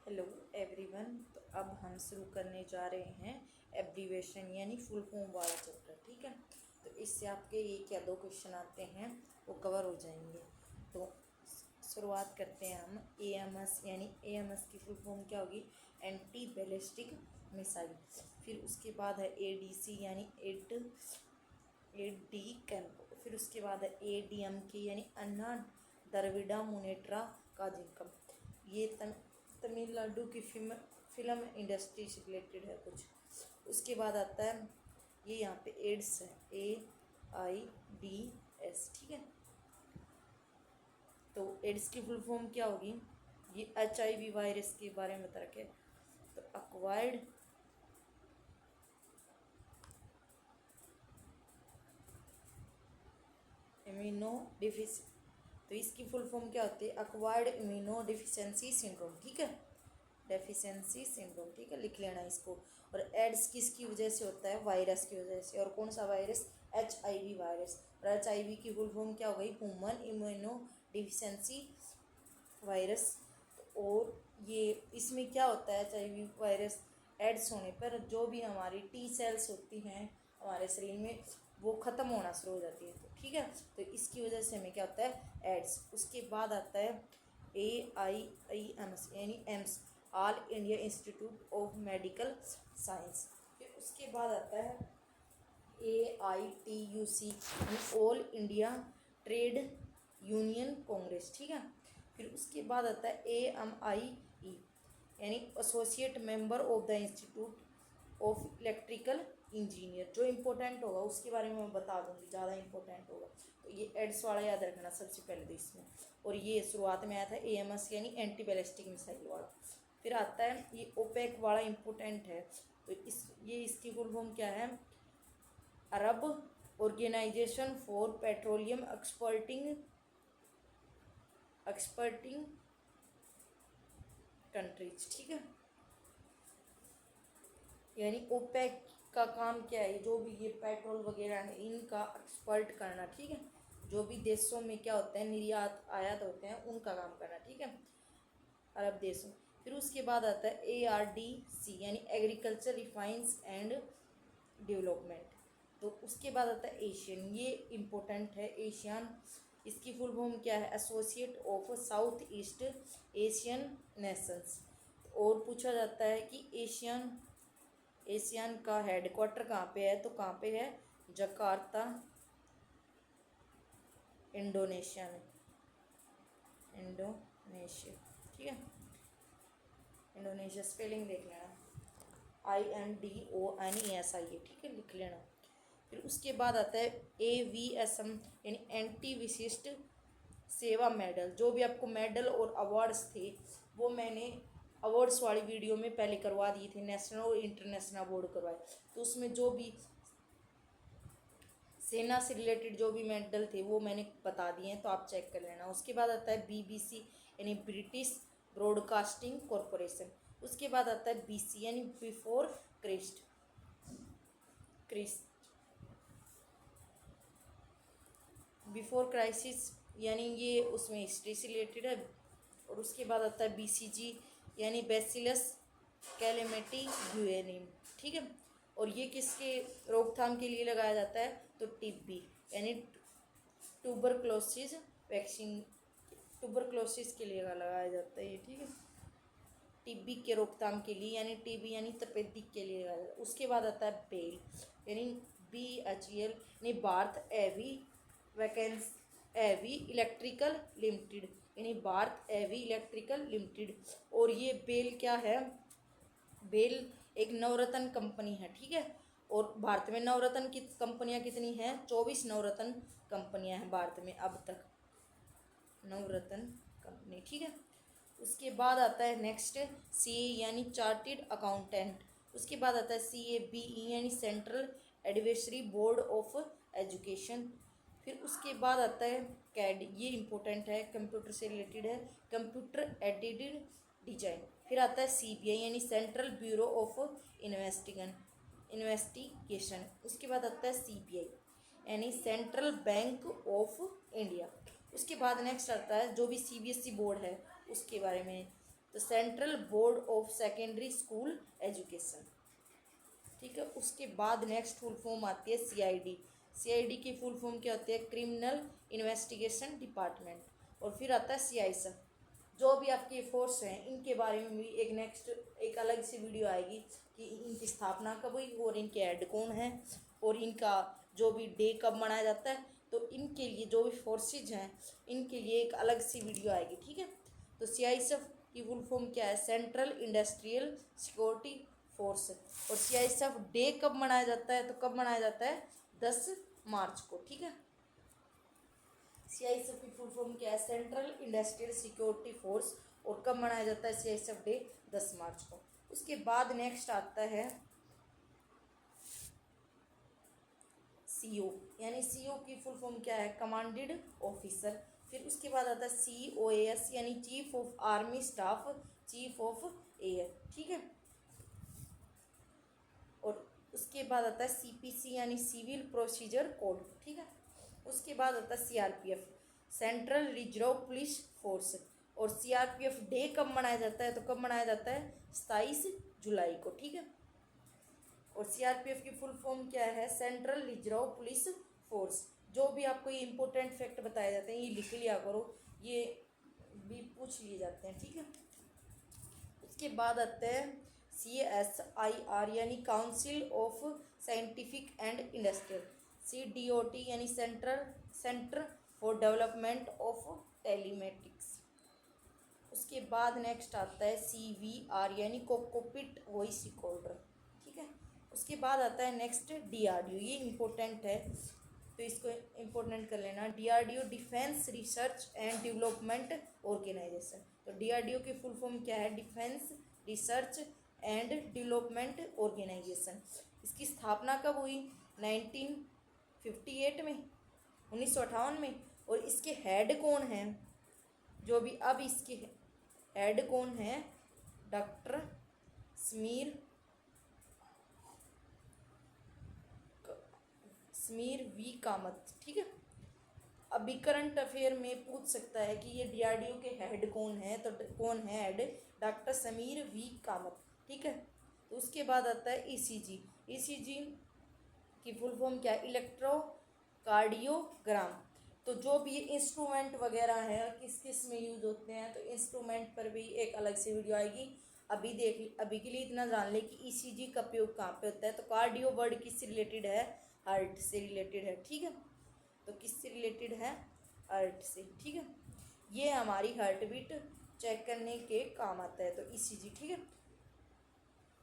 Hello everyone. तो अब हम शुरू करने जा रहे हैं एब्रीवेशन यानी फुल फॉर्म वाला चैप्टर। ठीक है, तो इससे आपके एक या दो क्वेश्चन आते हैं वो कवर हो जाएंगे। तो शुरुआत करते हैं हम AMS यानी AMS की फुल फॉर्म क्या होगी? Anti ballistic missile. फिर उसके बाद है ADC यानी AD कैंप। फिर उसके बाद है ADMK यानी अन्ना द्रविड़ा मुनेट्रा काजिकम। ये तमिलनाडु की फिल्म इंडस्ट्री से रिलेटेड है कुछ। उसके बाद आता है ये यहाँ पे एड्स है, AIDS। ठीक है, तो एड्स की फुल फॉर्म क्या होगी? ये HIV वायरस के बारे में बता रखे। तो अक्वायर्ड इम्यूनो डिफिस तो इसकी फुल फॉर्म क्या होती है? Acquired immuno deficiency syndrome. ठीक है, डेफिशिएंसी सिंड्रोम। ठीक है, लिख लेना इसको। और एड्स किसकी वजह से होता है? वायरस की वजह से। और कौन सा वायरस? HIV virus. और HIV की फुल फॉर्म क्या हो गई? Human immuno deficiency virus. और ये इसमें क्या होता है? HIV वायरस एड्स होने पर जो भी हमारी T सेल्स होती हैं हमारे शरीर में वो ख़त्म होना शुरू हो जाती है। तो ठीक है, तो इसकी वजह से हमें क्या होता है? एड्स। उसके बाद आता है AIIMS यानी AIIMS, all India institute of medical science. फिर उसके बाद आता है AITUC all India trade union Congress. ठीक है, फिर उसके बाद आता है AMIE यानी associate member of the institute of electrical engineer. जो इम्पोर्टेंट होगा उसके बारे में मैं बता दूंगी, ज़्यादा इम्पोर्टेंट होगा। तो ये एड्स वाला याद रखना सबसे पहले तो इसमें। और ये शुरुआत में आया था AMS यानी एंटी बैलिस्टिक मिसाइल वाला। फिर आता है ये ओपेक वाला इम्पोर्टेंट है। तो इसकी फुल फॉर्म क्या है? अरब ऑर्गेनाइजेशन फॉर पेट्रोलियम एक्सपर्टिंग कंट्रीज। ठीक है, यानी ओपेक का काम क्या है? जो भी ये पेट्रोल वगैरह है इनका एक्सपर्ट करना। ठीक है, जो भी देशों में क्या होता है निर्यात आयात होते हैं उनका काम करना। ठीक है, अरब देशों। फिर उसके बाद आता है ARDC यानी एग्रीकल्चर रिफाइंस एंड डेवलपमेंट। तो उसके बाद आता है एशियन, ये इम्पोर्टेंट है। एशियन इसकी फुल फॉर्म क्या है? Associate of south east Asian Nations. और पूछा जाता है कि एशियन का हेडक्वार्टर कहाँ पे है? तो कहाँ पे है? जकार्ता, इंडोनेशिया में। इंडोनेशिया। ठीक है, इंडोनेशिया स्पेलिंग देख लेना, INDONESIA। ठीक है, लिख लेना। फिर उसके बाद आता है AVSM यानी एंटी विशिष्ट सेवा मेडल। जो भी आपको मेडल और अवार्ड्स थे वो मैंने अवार्ड्स वाली वीडियो में पहले करवा दिए थे, नेशनल और इंटरनेशनल अवार्ड करवाए। तो उसमें जो भी सेना से रिलेटेड जो भी मेडल थे वो मैंने बता दिए हैं, तो आप चेक कर लेना। उसके बाद आता है BBC यानी ब्रिटिश ब्रॉडकास्टिंग कॉरपोरेशन। उसके बाद आता है BC यानी बिफोर क्रिस्ट बिफोर क्राइसिस यानी ये उसमें हिस्ट्री से रिलेटेड है। और उसके बाद आता है BCG यानी बैसिलस कैलेमिटी यूएनिम। ठीक है, और ये किसके रोकथाम के लिए लगाया जाता है? तो TB यानी ट्यूबरक्लोसिस वैक्सीन, ट्यूबरक्लोसिस के लिए लगाया जाता है ये। ठीक है, TB के रोकथाम के लिए यानी TB यानी तपेदिक के लिए लगाया जाता है। उसके बाद आता है बेल यानी BHEL यानी भारत एवी इलेक्ट्रिकल लिमिटेड यानी भारत एवी इलेक्ट्रिकल लिमिटेड। और ये बेल क्या है? बेल एक नवरत्न कंपनी है। ठीक है, और भारत में नवरत्न की कंपनियां कितनी हैं? 24 नवरत्न कंपनियां हैं भारत में अब तक, नवरत्न कंपनी। ठीक है, उसके बाद आता है नेक्स्ट CA यानी चार्टेड अकाउंटेंट। उसके बाद आता है CABE यानी central advisory board of education. फिर उसके बाद आता है CAD, ये इम्पोर्टेंट है, कंप्यूटर से रिलेटेड है, कंप्यूटर एडेड डिजाइन। फिर आता है CBI यानी सेंट्रल ब्यूरो ऑफ इन्वेस्टिगेशन। उसके बाद आता है CBI यानी सेंट्रल बैंक ऑफ इंडिया। उसके बाद नेक्स्ट आता है जो भी CBSE बोर्ड है उसके बारे में, तो central board of secondary school education, ठीक है। उसके बाद नेक्स्ट फुल फॉर्म आती है सीआईडी। सीआईडी की फुल फॉर्म क्या होती है? Criminal investigation department. और फिर आता है सीआईएसएफ। जो भी आपकी फोर्स हैं इनके बारे में भी एक नेक्स्ट एक अलग सी वीडियो आएगी कि इनकी स्थापना कब हुई और इनके हेड कौन हैं और इनका जो भी डे कब मनाया जाता है। तो इनके लिए जो भी फोर्सेज हैं इनके लिए एक अलग सी वीडियो आएगी, ठीक है। तो सीआईएसएफ की फुल फॉर्म क्या है? Central industrial security force. और सीआईएसएफ डे कब मनाया जाता है? तो कब मनाया जाता है? 10 मार्च को, ठीक है। सीआईएसएफ की फुल फॉर्म क्या है? Central industrial security force. और कब मनाया जाता है सीआईएसएफ डे? 10 मार्च को। उसके बाद नेक्स्ट आता है सीओ, यानी सीओ की फुल फॉर्म क्या है? Commanded officer. फिर उसके बाद आता है सीओएएस, यानी chief of army staff, chief of air, ठीक है। और उसके बाद आता है सीपीसी, यानी सिविल प्रोसीजर कोड, ठीक है। उसके बाद आता है CRPF, central reserve police force. और सीआरपीएफ डे कब मनाया जाता है? तो कब मनाया जाता है? 27 जुलाई को, ठीक है। और सीआरपीएफ की फुल फॉर्म क्या है? Central reserve police force. जो भी आपको ये इंपॉर्टेंट फैक्ट बताए जाते हैं ये लिख लिया करो, ये भी पूछ लिए जाते हैं, ठीक है। उसके बाद आते हैं CSIR, यानी council of scientific and industrial. CDOT, यानी centre for development of telematics. उसके बाद नेक्स्ट आता है CVR, यानी कोकपिट वॉइस रिकॉर्डर, ठीक है। उसके बाद आता है नेक्स्ट DRDO, ये इम्पोर्टेंट है तो इसको इम्पोर्टेंट कर लेना। DRDO Defence Research and Development Organisation. तो DRDO की फुल फॉर्म क्या है? Defence Research and Development Organisation. इसकी स्थापना कब हुई? 1958 में, 1958 में। और इसके हेड कौन हैं? जो भी अब इसके हेड कौन है? डॉक्टर समीर वी कामत, ठीक है। अभी करंट अफेयर में पूछ सकता है कि ये DRDO के हेड कौन है, तो कौन है head? Doctor Sameer V Kamat, ठीक है। तो उसके बाद आता है ECG की फुल फॉर्म क्या है? इलेक्ट्रोकार्डियोग्राम। तो जो भी इंस्ट्रूमेंट वगैरह है किस किस में यूज होते हैं तो इंस्ट्रूमेंट पर भी एक अलग से वीडियो आएगी। अभी के लिए इतना जान ले कि ECG का उपयोग कहाँ पे होता है। तो कार्डियो वर्ड किससे रिलेटेड है? हार्ट से रिलेटेड है, ठीक है। तो किससे रिलेटेड है? हार्ट से, ठीक है। ये हमारी हार्ट बीट चेक करने के काम आता है, तो ECG, ठीक है।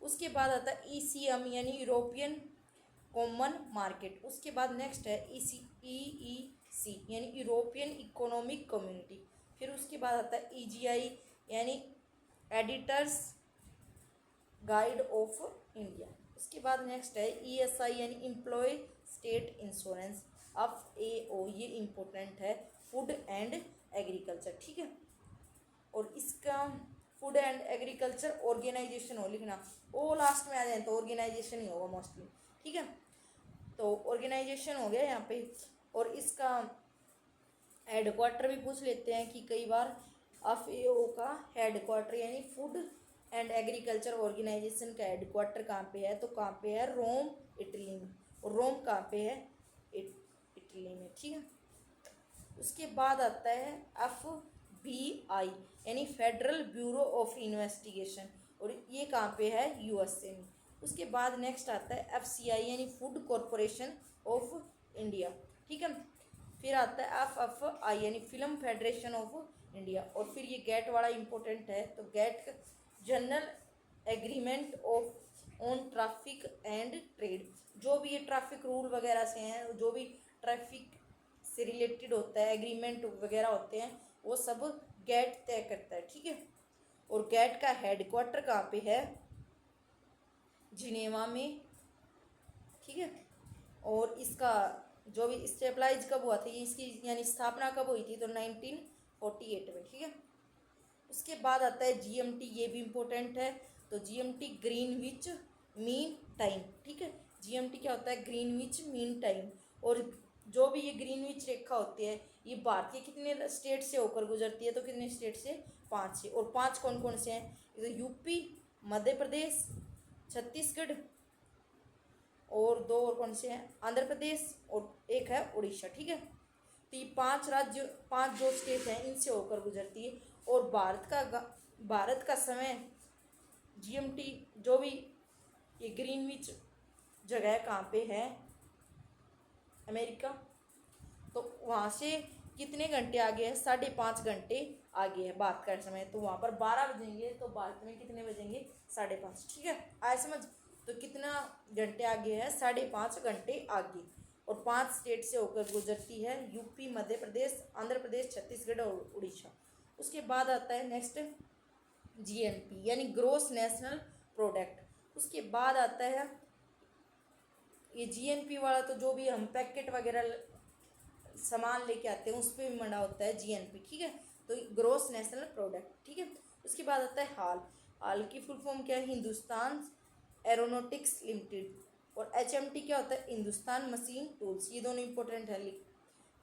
उसके बाद आता है ECM, यानी यूरोपियन कॉमन मार्केट। उसके बाद नेक्स्ट है EEC, यानी यूरोपियन इकोनॉमिक कम्युनिटी। फिर उसके बाद आता है EGI, यानी एडिटर्स गाइड ऑफ इंडिया। उसके बाद नेक्स्ट है ESI, यानी एम्प्लॉय स्टेट इंश्योरेंस। FAO, ये इम्पोर्टेंट है, फूड एंड एग्रीकल्चर, ठीक है। और इसका फूड एंड एग्रीकल्चर ऑर्गेनाइजेशन हो लिखना, वो लास्ट में आ जाए तो ऑर्गेनाइजेशन ही होगा मोस्टली, ठीक है। तो ऑर्गेनाइजेशन हो गया यहाँ पे। और इसका हेडक्वार्टर भी पूछ लेते हैं कि कई बार FAO का हेडक्वार्टर, यानी फूड एंड एग्रीकल्चर ऑर्गेनाइजेशन का हेडक्वार्टर कहाँ पे है? तो कहाँ पे है? रोम, इटली में। और रोम कहाँ पे है? इटली में, ठीक है। उसके बाद आता है FBI, यानी फेडरल ब्यूरो ऑफ इन्वेस्टिगेशन। और ये कहाँ पे है? USA में। उसके बाद नेक्स्ट आता है FCI, यानी फूड कॉरपोरेशन ऑफ इंडिया, ठीक है। फिर आता है FFI, यानी फिल्म फेडरेशन ऑफ इंडिया। और फिर ये गेट वाला इम्पोर्टेंट है, तो GATT General Agreement of on Traffic and Trade. जो भी ये ट्रैफिक रूल वगैरह से हैं, जो भी ट्रैफिक से रिलेटेड होता है, एग्रीमेंट वगैरह होते हैं, वो सब गेट तय करता है, ठीक है। और गेट का हेडक्वार्टर कहाँ पे है? जिनेवा में, ठीक है। और इसका जो भी स्टेबलाइज कब हुआ था, ये इसकी यानी स्थापना कब हुई थी? तो 1948 में, ठीक है। उसके बाद आता है GMT, ये भी इम्पोर्टेंट है। तो GMT ग्रीनविच मीन टाइम, ठीक है। GMT क्या होता है? Greenwich mean time. और जो भी ये ग्रीनविच रेखा होती है ये भारत के कितने स्टेट से होकर गुजरती है? तो कितने स्टेट से? 5 है। और 5 कौन कौन से हैं? ये तो यूपी, मध्य प्रदेश, छत्तीसगढ़, और 2 और कौन से हैं? आंध्र प्रदेश, और एक है उड़ीसा। ठीक है, तो ये 5 राज्य, 5 जो स्टेट हैं इनसे होकर गुजरती है। और भारत का समय जीएमटी, जो भी ये ग्रीनविच जगह कहाँ पे है? अमेरिका। तो वहाँ से कितने घंटे आगे है? 5.5 घंटे आगे है भारत का समय। तो वहाँ पर 12 बजेंगे, तो भारत में कितने बजेंगे? 5:30। ठीक है, आए समझ? तो कितना घंटे आगे है? 5.5 घंटे आगे। और 5 स्टेट से होकर गुजरती है, यूपी, मध्य प्रदेश, आंध्र प्रदेश, छत्तीसगढ़ और उड़ीसा। उसके बाद आता है नेक्स्ट जीएनपी यानी ग्रोस नेशनल प्रोडक्ट। उसके बाद आता है ये जीएनपी वाला, तो जो भी हम पैकेट वगैरह सामान लेके आते हैं उस पर भी मंडा होता है जीएनपी। ठीक है, तो ग्रोस नेशनल प्रोडक्ट। ठीक है, उसके बाद आता है हाल की फुल फॉर्म क्या है? Hindustan aeronautics limited. और एचएमटी क्या होता है? Hindustan machine tools. ये दोनों इंपॉर्टेंट है।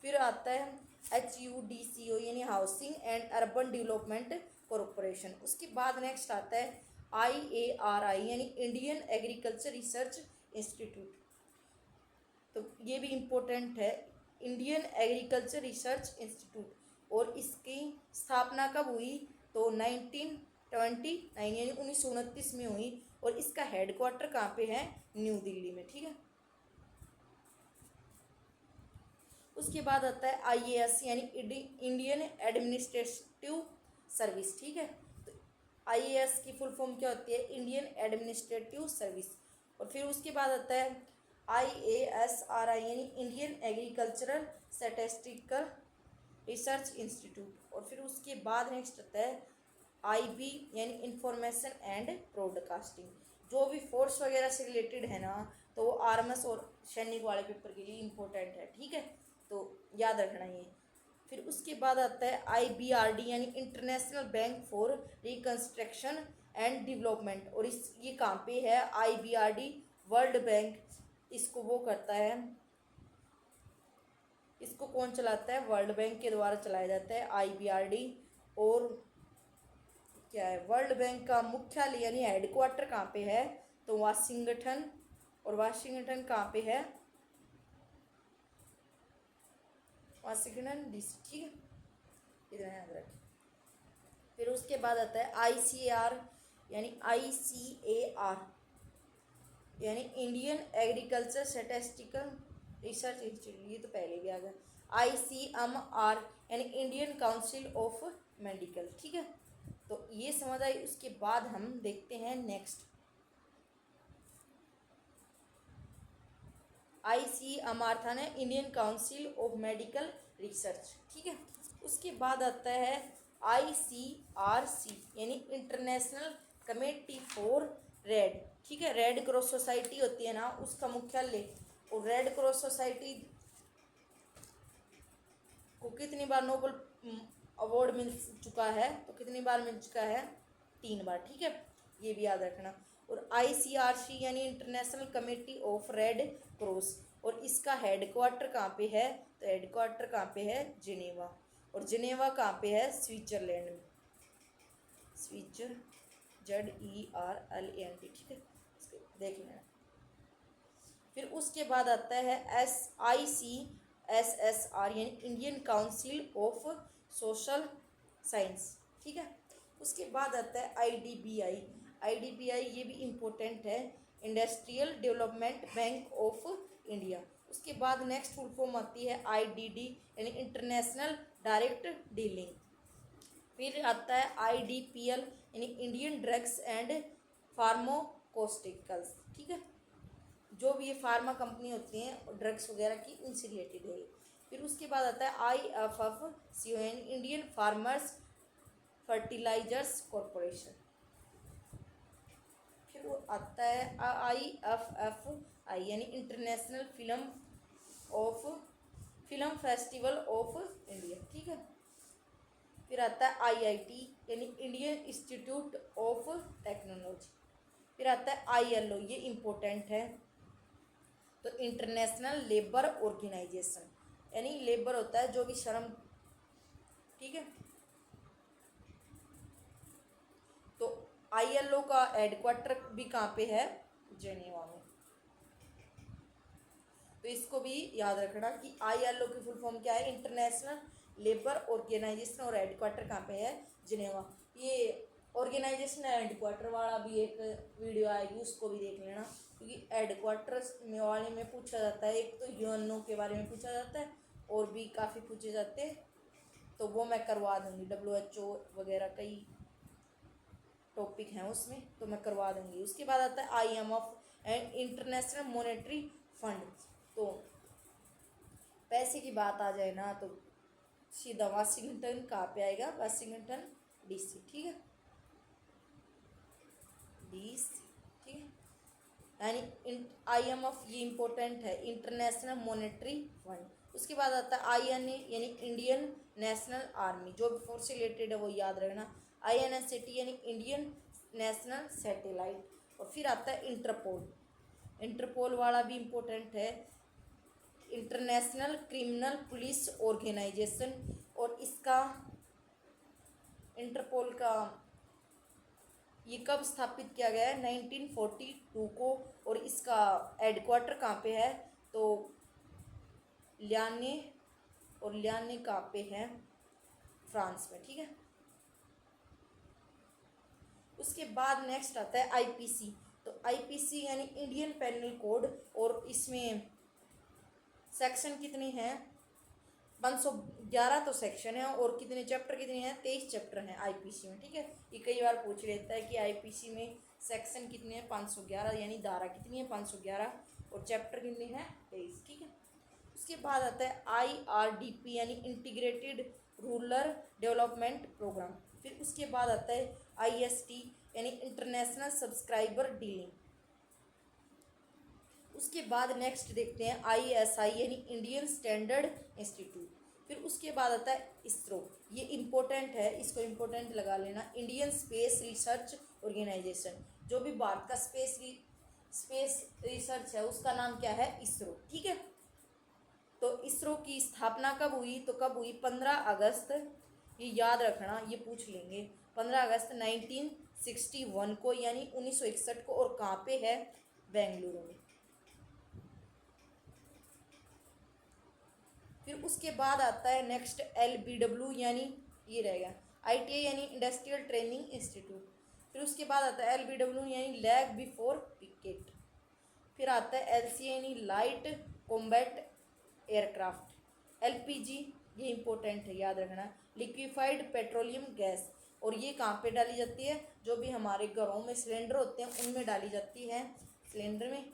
फिर आता है HUDCO यानी housing and urban development corporation. उसके बाद नेक्स्ट आता है IARI यानी इंडियन एग्रीकल्चर रिसर्च इंस्टीट्यूट। तो ये भी इम्पोर्टेंट है, इंडियन एग्रीकल्चर रिसर्च इंस्टीट्यूट। और इसकी स्थापना कब हुई? तो 1929 यानी 1929 में हुई। और इसका हेडक्वार्टर कहाँ पे है? न्यू दिल्ली में। ठीक है, उसके बाद आता है IAS यानी इंडियन एडमिनिस्ट्रेटिव सर्विस। ठीक है, तो IAS की फुल फॉर्म क्या होती है? Indian administrative service. और फिर उसके बाद आता है IASRI यानी Indian agricultural statistical research institute. और फिर उसके बाद नेक्स्ट आता है IB यानी इंफॉर्मेशन एंड ब्रॉडकास्टिंग। जो भी फोर्स वगैरह से रिलेटेड है ना, तो वो आर्मस और सैनिक वाले पेपर के लिए इम्पोर्टेंट है। ठीक है, तो याद रखना ये। फिर उसके बाद आता है IBRD यानी international bank for reconstruction and development. और ये कहाँ पे है? IBRD वर्ल्ड बैंक, इसको वो करता है, इसको कौन चलाता है? वर्ल्ड बैंक के द्वारा चलाया जाता है IBRD। और क्या है? वर्ल्ड बैंक का मुख्यालय यानी हेडक्वार्टर कहाँ पे है? तो वाशिंगटन। और वाशिंगटन कहाँ पे है? Washington DC। ठीक है, इतना याद रखें। फिर उसके बाद आता है ICAR यानी ICAR यानी Indian agriculture statistical research institute. ये तो पहले भी आ गया। ICMR यानी इंडियन काउंसिल ऑफ मेडिकल। ठीक है, तो ये समझ आई। उसके बाद हम देखते हैं नेक्स्ट ICMR था ना, Indian council of medical research. ठीक है, उसके बाद आता है ICRC यानी इंटरनेशनल कमेटी फॉर रेड। ठीक है, रेड क्रॉस सोसाइटी होती है ना, उसका मुख्यालय। और रेड क्रॉस सोसाइटी को कितनी बार नोबेल अवार्ड मिल चुका है? तो कितनी बार मिल चुका है? 3 बार। ठीक है, ये भी याद रखना। और ICRC यानी international committee of red cross. और इसका हेडक्वार्टर कहाँ पे है? तो हेडक्वार्टर कहाँ पे है? जिनेवा। और जिनेवा कहाँ पे है? स्विट्जरलैंड में। Schweitzer ZERLAND। ठीक है, देख लेना। फिर उसके बाद आता है ICSSR यानी Indian council of social science. ठीक है, उसके बाद आता है IDBI ये भी इम्पोर्टेंट है, industrial development bank of India. उसके बाद नेक्स्ट फुल फॉर्म आती है IDD यानी इंटरनेशनल डायरेक्ट डीलिंग। फिर आता है IDPL यानी इंडियन ड्रग्स एंड फार्माकोस्टिकल्स। ठीक है, जो भी ये फार्मा कंपनी होती हैं ड्रग्स वगैरह की, इनसे रिलेटेड है। फिर उसके बाद आता है IFFCO यानी इंडियन फार्मर्स फर्टिलाइजर्स कॉरपोरेशन। फिर वो आता है IFFI यानी international film festival of India. ठीक है, फिर आता है IIT यानी इंडियन इंस्टीट्यूट ऑफ टेक्नोलॉजी। फिर आता है ILO, ये इम्पोर्टेंट है, तो इंटरनेशनल लेबर ऑर्गेनाइजेशन यानी लेबर होता है जो भी श्रम। ठीक है, ILO का हेडक्वार्टर भी कहाँ पे है, जेनेवा में। तो इसको भी याद रखना कि ILO की फुल फॉर्म क्या है, इंटरनेशनल लेबर ऑर्गेनाइजेशन, और हेडक्वार्टर कहाँ पे है, जिनेवा। ये ऑर्गेनाइजेशन हेडक्वार्टर वाला भी एक वीडियो आएगी, उसको भी देख लेना, क्योंकि हेडक्वार्टर में वाले में पूछा जाता है, एक तो यूएनओ के बारे में पूछा जाता है और भी काफ़ी पूछे जाते हैं, तो वो मैं करवा दूँगी। WHO वगैरह कई टॉपिक हैं उसमें, तो मैं करवा दूँगी। उसके बाद आता है IMF and international monetary fund. तो पैसे की बात आ जाए ना, तो सीधा वाशिंगटन कहाँ पे आएगा, वाशिंगटन DC, ठीक है, DC, ठीक है। यानी IMF ये इम्पोर्टेंट है, इंटरनेशनल मॉनेटरी फंड। उसके बाद आता है INA यानी इंडियन नेशनल आर्मी, जो भी फोर्स से रिलेटेड है वो याद रखना। INSAT यानी इंडियन नेशनल सैटेलाइट। और फिर आता है इंटरपोल, इंटरपोल वाला भी इम्पोर्टेंट है, इंटरनेशनल क्रिमिनल पुलिस ऑर्गेनाइजेशन। और इसका इंटरपोल का ये कब स्थापित किया गया है, 1942 को। और इसका हेडक्वार्टर कहाँ पे है, तो ल्याने, और ल्याने कहाँ पे है, फ्रांस में, ठीक है। उसके बाद नेक्स्ट आता है IPC। तो IPC यानी इंडियन पेनल कोड, और इसमें सेक्शन कितने हैं, 511 तो सेक्शन है, और कितने चैप्टर कितने हैं, 23 चैप्टर हैं IPC में, ठीक है। ये कई बार पूछ लेता है कि IPC में सेक्शन कितने हैं, 511, यानी धारा कितनी है, 511, और चैप्टर कितने हैं, 23, ठीक है। उसके बाद आता है IRDP यानी इंटीग्रेटेड रूरल डेवलपमेंट प्रोग्राम। फिर उसके बाद आता है IST यानी इंटरनेशनल सब्सक्राइबर डीलिंग। उसके बाद नेक्स्ट देखते हैं ISI यानी इंडियन स्टैंडर्ड इंस्टीट्यूट। फिर उसके बाद आता है ISRO, ये इम्पोर्टेंट है, इसको इम्पोर्टेंट लगा लेना, इंडियन स्पेस रिसर्च ऑर्गेनाइजेशन। जो भी भारत का स्पेस रिसर्च है उसका नाम क्या है, ISRO, ठीक है। तो ISRO की स्थापना कब हुई, तो कब हुई, 15 अगस्त, ये याद रखना, ये पूछ लेंगे, 15 अगस्त 1961 को, यानी 1961 को। और कहाँ पे है, बेंगलुरु में। फिर उसके बाद आता है नेक्स्ट LBW यानी ये रहेगा ITA यानी इंडस्ट्रियल ट्रेनिंग इंस्टीट्यूट। फिर उसके बाद आता है LBW यानी लैग बिफोर पिकेट। फिर आता है LCA यानी लाइट कॉम्बैट एयरक्राफ्ट। LPG ये इंपॉर्टेंट है, याद रखना, लिक्विफाइड पेट्रोलियम गैस। और ये कहाँ पे डाली जाती है, जो भी हमारे घरों में सिलेंडर होते हैं उनमें डाली जाती है, सिलेंडर में।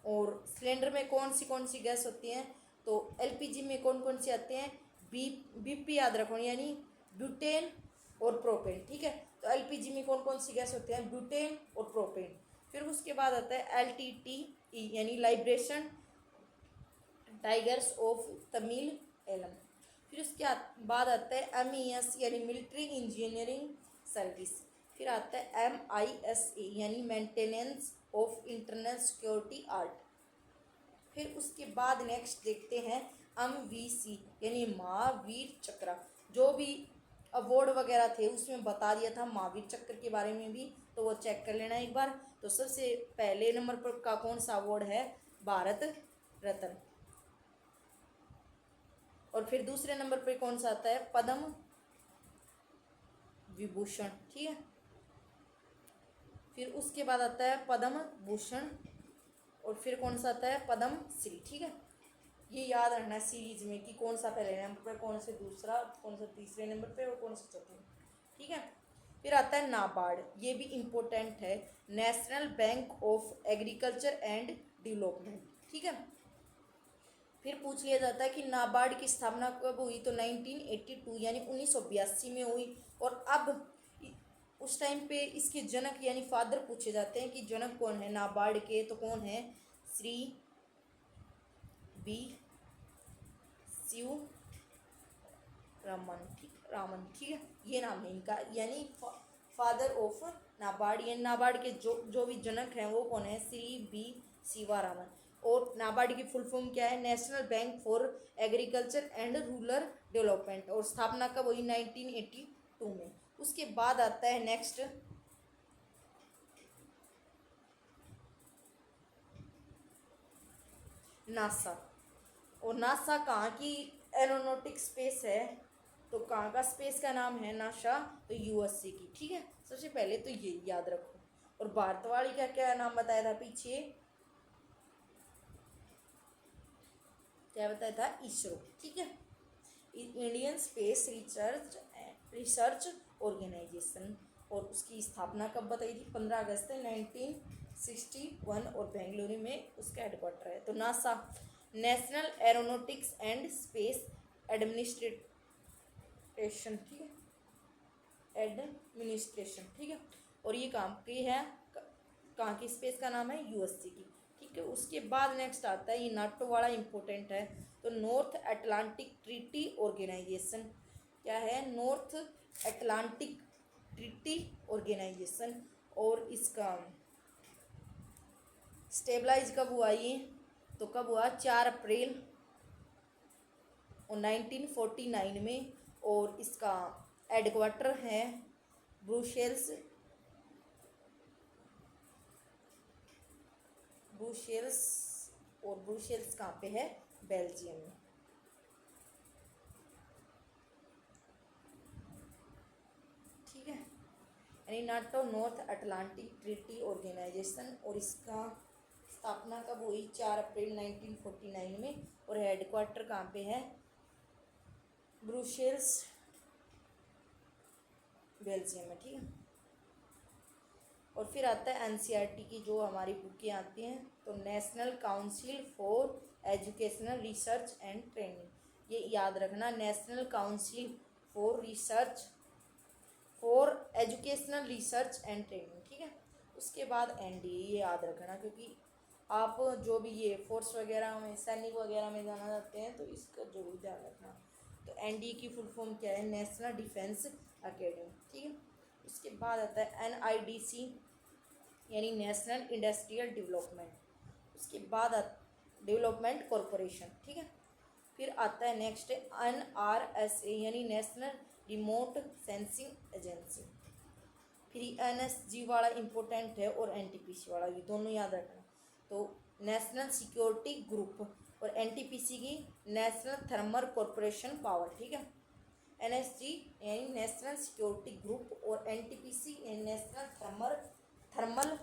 और सिलेंडर में कौन सी गैस होती हैं, तो LPG में कौन सी आते हैं, BP याद रखो, यानी ब्यूटेन और प्रोपेन, ठीक है। तो LPG में कौन सी गैस होती हैं, ब्यूटेन और प्रोपेन। फिर उसके बाद आता है LTTE यानी लाइब्रेशन टाइगर्स ऑफ तमिल एलम। फिर उसके बाद आता है MES यानी मिलिट्री इंजीनियरिंग सर्विस। फिर आता है MISA यानी maintenance of internal security art. फिर उसके बाद नेक्स्ट देखते हैं MVC यानी महावीर चक्र। जो भी अवार्ड वगैरह थे उसमें बता दिया था महावीर चक्र के बारे में भी, तो वो चेक कर लेना एक बार। तो सबसे पहले नंबर पर का कौन सा अवार्ड है, भारत रत्न। और फिर दूसरे नंबर पर कौन सा आता है, पद्म विभूषण, ठीक है। फिर उसके बाद आता है पद्म भूषण, और फिर कौन सा आता है, पद्म श्री, ठीक है। ये याद रखना सीरीज में कि कौन सा पहले नंबर पर, कौन से दूसरा, कौन सा तीसरे नंबर पे, और कौन सा चौथे, ठीक है। फिर आता है नाबार्ड, ये भी इम्पोर्टेंट है, national bank of agriculture and development, ठीक है। फिर पूछ लिया जाता है कि नाबार्ड की स्थापना कब हुई, तो 1982 यानी 1982 में हुई। और अब उस टाइम पे इसके जनक यानी फादर पूछे जाते हैं कि जनक कौन है नाबार्ड के, तो कौन है, श्री बी शिव रामन, ठीक है, ये नाम है इनका, यानी फादर ऑफ नाबार्ड। ये नाबार्ड के जो भी जनक हैं वो कौन है, श्री बी शिवारामन। और नाबार्ड की फुल फॉर्म क्या है, national bank for agriculture and rural development. और स्थापना कब हुई, 1982 में। उसके बाद आता है नेक्स्ट नासा। और नासा कहाँ की एरोनॉटिक स्पेस है, तो कहाँ का स्पेस का नाम है नासा, तो यूएसए की। ठीक है, सबसे पहले तो ये याद रखो। और भारत वाली का क्या नाम बताया था पीछे, क्या बताया था, इसरो। ठीक है, इंडियन स्पेस रिसर्च ऑर्गेनाइजेशन। और उसकी स्थापना कब बताई थी, 15 अगस्त 1961, और बेंगलुरु में उसका हेडक्वार्टर है। तो NASA national aeronautics and space administration, ठीक है, एडमिनिस्ट्रेशन, ठीक है। और ये काम की है, कहाँ की स्पेस का नाम है, यूएसए की। ठीक है, उसके बाद नेक्स्ट आता है, ये नाटो वाला इंपॉर्टेंट है, तो नॉर्थ अटलांटिक ट्रीटी ऑर्गेनाइजेशन। क्या है, नॉर्थ अटलांटिक ट्रीटी ऑर्गेनाइजेशन। और इसका स्टेबलाइज कब हुआ ये, तो कब हुआ, 4 अप्रैल 1949 में। और इसका हेडक्वार्टर है ब्रुसेल्स, ब्रुसेल्स। और ब्रुसेल्स कहाँ पे है, बेल्जियम में। ठीक है, यानी NATO North Atlantic Treaty Organisation. और इसका स्थापना कब हुई, 4 अप्रैल 1949 में। और हेडक्वार्टर कहाँ पे है, ब्रुसेल्स, बेल्जियम में। ठीक है, और फिर आता है एनसीईआरटी की जो हमारी बुकें आती हैं, तो national council for educational research and training, ये याद रखना, national council for educational research and training. ठीक है, उसके बाद एनडीए, ये याद रखना, क्योंकि आप जो भी ये फोर्स वगैरह में, सैनिक वगैरह में जाना चाहते हैं, तो इसका जरूर ध्यान रखना। तो एनडीए की फुल फॉर्म क्या है, नेशनल डिफेंस अकेडमी। ठीक है, उसके बाद आता है एनआईडीसी, यानी नेशनल इंडस्ट्रियल डेवलपमेंट। उसके बाद डेवलपमेंट कॉरपोरेशन। ठीक है, फिर आता है नेक्स्ट एनआरएसए, यानी नेशनल रिमोट सेंसिंग एजेंसी। फिर एनएसजी वाला इम्पोर्टेंट है, और एनटीपीसी वाला, ये दोनों याद रखना। तो नेशनल सिक्योरिटी ग्रुप, और एनटीपीसी की नेशनल थर्मल कॉरपोरेशन पावर। ठीक है, एनएसजी यानी नेशनल सिक्योरिटी ग्रुप, और एनटीपीसी यानी नेशनल थर्मल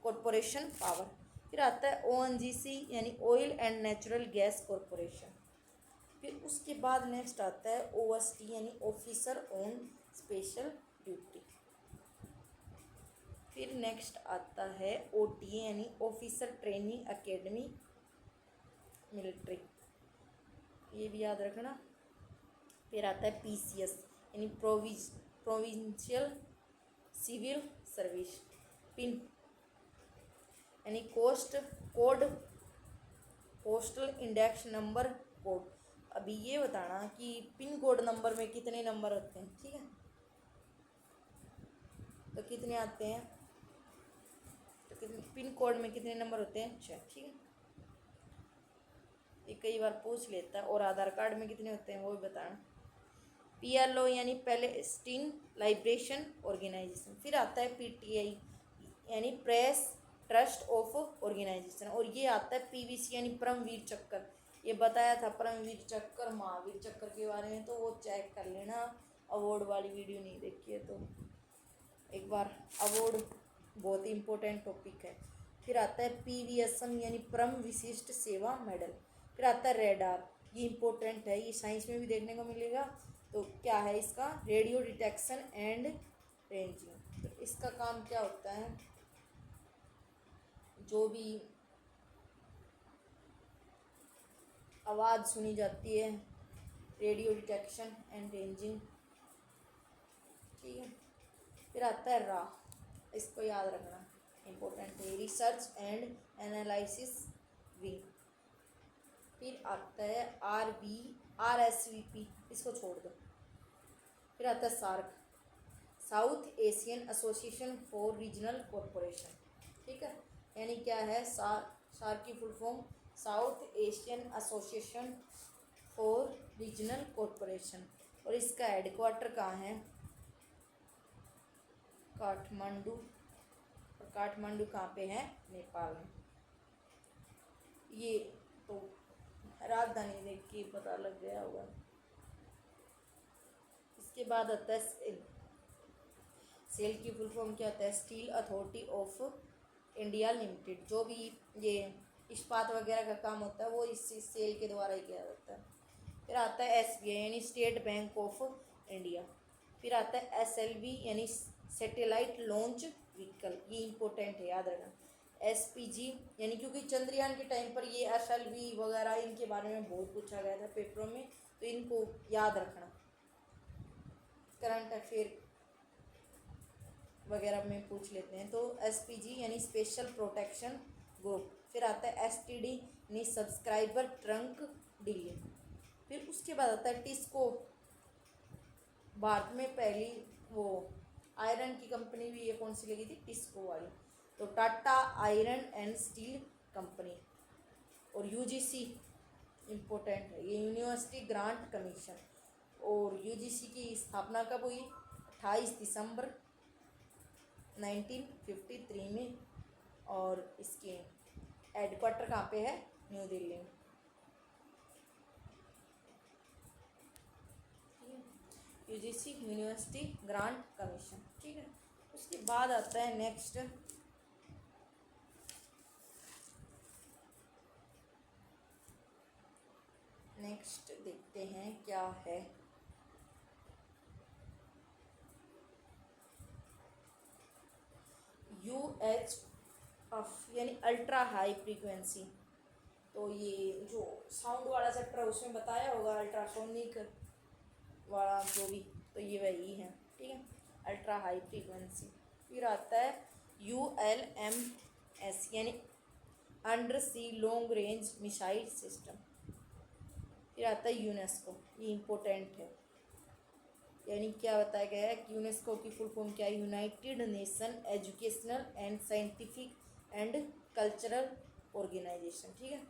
कॉरपोरेशन पावर। फिर आता है ओएनजीसी, यानी oil and natural gas corporation. फिर उसके बाद नेक्स्ट आता है ओएसटी, यानी ऑफिसर ऑन स्पेशल ड्यूटी। फिर नेक्स्ट आता है ओटीए, यानी ऑफिसर ट्रेनिंग एकेडमी मिलिट्री, ये भी याद रखना। फिर आता है पीसीएस, यानी प्रोविंशियल सिविल सर्विस। पिन यानी पोस्टल इंडेक्स नंबर कोड। अभी ये बताना कि पिन कोड नंबर में कितने नंबर होते हैं। ठीक है, तो कितने आते हैं, तो पिन कोड में कितने नंबर होते हैं, 6। ठीक है, ये कई बार पूछ लेता है। और आधार कार्ड में कितने होते हैं वो भी बताना। पीएलओ यानी पैलेस्टीन लाइब्रेशन ऑर्गेनाइजेशन। फिर आता है पीटीआई, यानी प्रेस ट्रस्ट ऑफ ऑर्गेनाइजेशन। और ये आता है पीवीसी, यानी परमवीर चक्र। ये बताया था परमवीर चक्र, महावीर चक्र के बारे में, तो वो चेक कर लेना, अवार्ड वाली वीडियो नहीं देखी है तो एक बार। अवार्ड बहुत ही इम्पोर्टेंट टॉपिक है। फिर आता है पीवीएसएम, यानी परम विशिष्ट सेवा मेडल। फिर आता है रेडार, ये इम्पोर्टेंट है, ये साइंस में भी देखने को मिलेगा। तो क्या है इसका, रेडियो डिटेक्शन एंड रेंजिंग। तो इसका काम क्या होता है, जो भी आवाज़ सुनी जाती है, रेडियो डिटेक्शन एंड रेंजिंग। ठीक है, फिर आता है रा, इसको याद रखना, इम्पोर्टेंट है, रिसर्च एंड एनालिसिस विंग। फिर आता है RSVP, इसको छोड़ दो। फिर आता है SAARC, South Asian Association for Regional Corporation. ठीक है, यानी क्या है, सार्क की full form South Asian Association for Regional Corporation. और इसका हेडक्वार्टर कहाँ है, काठमांडू। और काठमांडू कहाँ पे है? नेपाल में। ये तो राजधानी देख के पता लग गया होगा। इसके बाद आता है सेल। सेल की फुल फॉर्म क्या होता है? Steel authority of India limited. जो भी ये इस्पात वगैरह का काम होता है वो इस सेल के द्वारा ही किया जाता है। फिर आता है SBI यानी स्टेट बैंक ऑफ इंडिया। फिर आता है SLV यानी सैटेलाइट लॉन्च व्हीकल। ये इंपॉर्टेंट है, याद रखना। SPG यानी क्योंकि चंद्रयान के टाइम पर ये SLV वगैरह इनके बारे में बहुत पूछा गया था पेपरों में, तो इनको याद रखना। करंट अफेयर वगैरह में पूछ लेते हैं। तो SPG यानी स्पेशल प्रोटेक्शन ग्रुप। फिर आता है STD यानी सब्सक्राइबर ट्रंक डिले। फिर उसके बाद आता है टिस्को। भारत में पहली वो आयरन की कंपनी भी ये कौन सी लगी थी? टिस्को वाली। तो Tata iron and steel company. और UGC इम्पोर्टेंट है, ये यूनिवर्सिटी ग्रांट कमीशन। और UGC की स्थापना कब हुई? 28 दिसंबर 1953 में। और इसके हेडक्वार्टर कहाँ पे है? न्यू दिल्ली में। UGC यूनिवर्सिटी ग्रांट कमीशन, ठीक है। उसके बाद आता है नेक्स्ट देखते हैं क्या है। UHF यानी अल्ट्रा हाई फ्रीक्वेंसी। तो ये जो साउंड वाला सेक्टर है उसमें बताया होगा, अल्ट्रासोनिक वाला जो भी, तो ये वही है, ठीक है, अल्ट्रा हाई फ्रीक्वेंसी। फिर आता है ULMS यानी अंडर सी लॉन्ग रेंज मिसाइल सिस्टम। फिर आता है यूनेस्को, ये इम्पोर्टेंट है, यानी क्या बताया गया है कि यूनेस्को की फुल फॉर्म क्या है? United Nation Educational and Scientific and Cultural Organisation, ठीक है।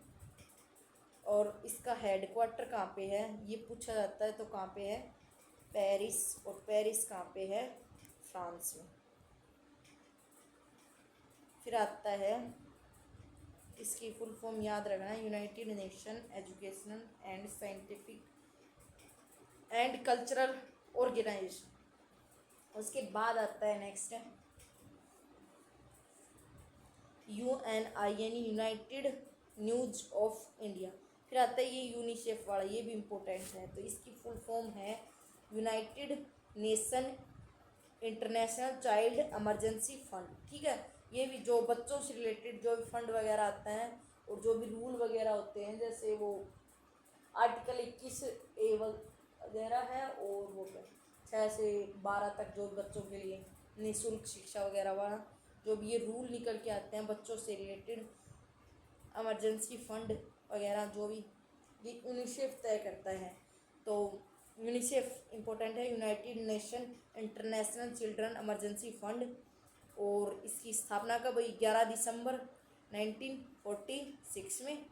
और इसका हेडक्वार्टर कहाँ पे है ये पूछा जाता है, तो कहाँ पे है? पेरिस। और पेरिस कहाँ पे है? फ्रांस में। फिर आता है इसकी फुल फॉर्म याद रखना है, United Nation Educational and Scientific and Cultural Organisation. उसके बाद आता है नेक्स्ट UNI यानी यूनाइटेड न्यूज ऑफ इंडिया। फिर आता है ये यूनिसेफ वाला, ये भी इम्पोर्टेंट है, तो इसकी फुल फॉर्म है United nation international child emergency fund, ठीक है। ये भी जो बच्चों से रिलेटेड जो भी फंड वगैरह आते हैं और जो भी रूल वगैरह होते हैं, जैसे वो आर्टिकल 21A वगैरह है, और वो 6 से 12 तक जो बच्चों के लिए निःशुल्क शिक्षा वगैरह वाला जो भी ये रूल निकल के आते हैं बच्चों से रिलेटेड, इमरजेंसी फंड वगैरह जो भी, ये यूनिसेफ तय करता है। तो यूनिसेफ इम्पोर्टेंट है, United nation international children emergency fund. और इसकी स्थापना कब हुई? 11 दिसंबर 1946 में।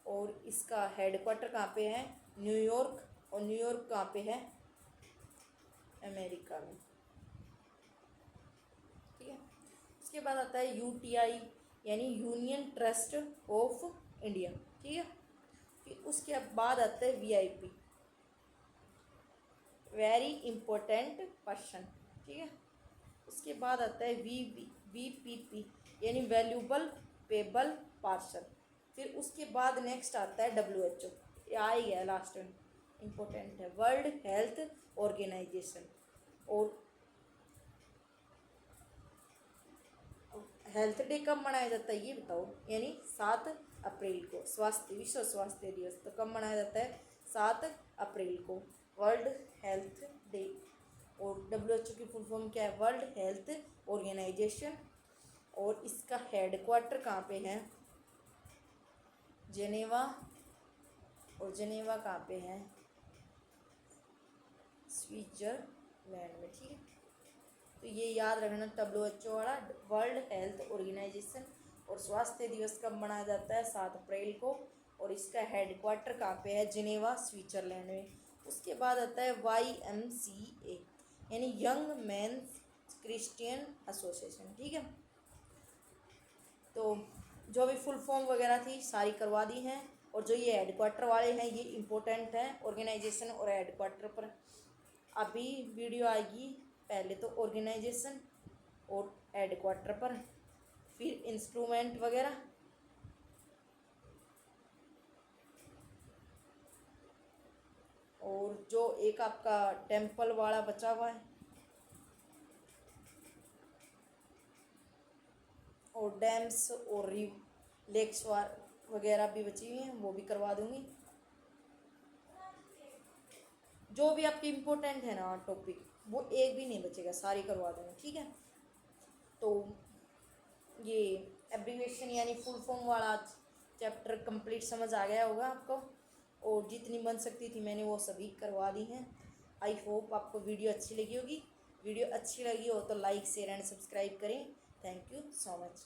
और इसका हेडक्वार्टर कहाँ पे है? न्यूयॉर्क। और न्यूयॉर्क कहाँ पे है? अमेरिका में, ठीक है। उसके बाद आता है UTI यानी यूनियन ट्रस्ट ऑफ इंडिया, ठीक है। फिर उसके बाद आता है VIP वेरी इंपॉर्टेंट पर्सन, ठीक है। उसके बाद आता है VPP यानी वैल्यूबल पेबल पार्सल। फिर उसके बाद नेक्स्ट आता है WHO, ये आ ही गया लास्ट में, इम्पोर्टेंट है, वर्ल्ड हेल्थ ऑर्गेनाइजेशन। और हेल्थ डे कब मनाया जाता है ये बताओ? यानी 7 अप्रैल को, विश्व स्वास्थ्य दिवस तो कब मनाया जाता है? 7 अप्रैल को, वर्ल्ड हेल्थ डे। और WHO की फुल फॉर्म क्या है? World Health Organisation. और इसका हेडक्वार्टर कहाँ पे है? जेनेवा। और जेनेवा कहाँ पे है? स्विट्जरलैंड में, ठीक है। तो ये याद रखना WHO वाला, वर्ल्ड हेल्थ ऑर्गेनाइजेशन। और स्वास्थ्य दिवस कब मनाया जाता है? 7 अप्रैल को। और इसका हेडक्वार्टर कहाँ पे है? जिनेवा, स्विट्जरलैंड में। उसके बाद आता है YMCA यानी यंग मैंस क्रिश्चियन एसोसिएशन, ठीक है। तो जो भी फुल फॉर्म वगैरह थी सारी करवा दी हैं, और जो ये हेडक्वार्टर वाले हैं ये इम्पोर्टेंट हैं, ऑर्गेनाइजेशन और हेडक्वार्टर पर अभी वीडियो आएगी। पहले तो ऑर्गेनाइजेशन और हेडक्वार्टर पर, फिर इंस्ट्रूमेंट वगैरह, और जो एक आपका टेम्पल वाला बचा हुआ है, और डैम्स और लेक्स वगैरह भी बची हुई हैं, वो भी करवा दूंगी। जो भी आपके इम्पोर्टेंट है ना टॉपिक, वो एक भी नहीं बचेगा, सारी करवा दूंगी, ठीक है। तो ये एब्रीविएशन यानी फुल फॉर्म वाला चैप्टर कंप्लीट समझ आ गया होगा आपको, और जितनी बन सकती थी मैंने वो सभी करवा दी हैं। आई होप आपको वीडियो अच्छी लगी होगी। वीडियो अच्छी लगी हो तो लाइक शेयर एंड सब्सक्राइब करें। Thank you so much.